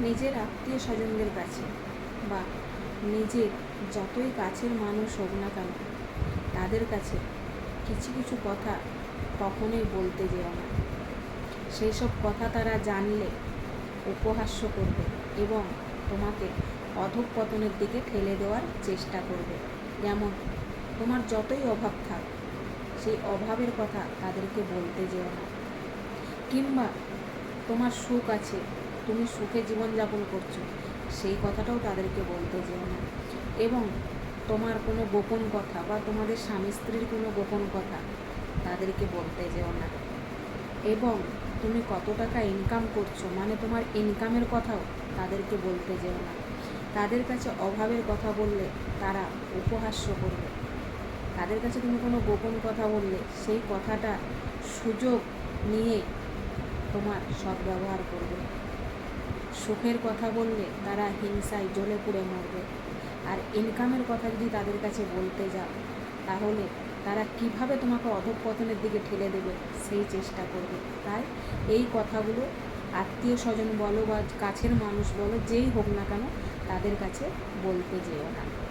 নিজের আত্মীয় স্বজনদের কাছে বা নিজের যতই কাছের মানুষ হোক না কেন, তাদের কাছে কিছু কিছু কথা কখনোই বলতে যেও না। সেই সব কথা তারা জানলে উপহাস্য করবে এবং তোমাকে অধঃপতনের দিকে ঠেলে দেওয়ার চেষ্টা করবে। যেমন তোমার যতই অভাব থাক, সেই অভাবের কথা তাদেরকে বলতে যেও না। কিংবা তোমার সুখ আছে, তুমি সুখে জীবনযাপন করছো, সেই কথাটাও তাদেরকে বলতে যেও না। এবং তোমার কোনো গোপন কথা বা তোমাদের স্বামী স্ত্রীর কোনো গোপন কথা তাদেরকে বলতে যেও না। এবং তুমি কত টাকা ইনকাম করছো, মানে তোমার ইনকামের কথাও তাদেরকে বলতে যেও না। তাদের কাছে অভাবের কথা বললে তারা উপহাস্য করবে। তাদের কাছে তুমি কোনো গোপন কথা বললে সেই কথাটা সুযোগ নিয়ে তোমার সদ্ব্যবহার করবে। সুখের কথা বললে তারা হিংসায় জ্বলে পুড়ে মরবে। আর ইনকামের কথা যদি তাদের কাছে বলতে যাও, তাহলে তারা কিভাবে তোমাকে অধঃপতনের দিকে ঠেলে দেবে সেই চেষ্টা করবে। তাই এই কথাগুলো আত্মীয় স্বজন বলো বা কাছের মানুষ বলো, যেই হোক না কেন, তাদের কাছে বলতে যেও না।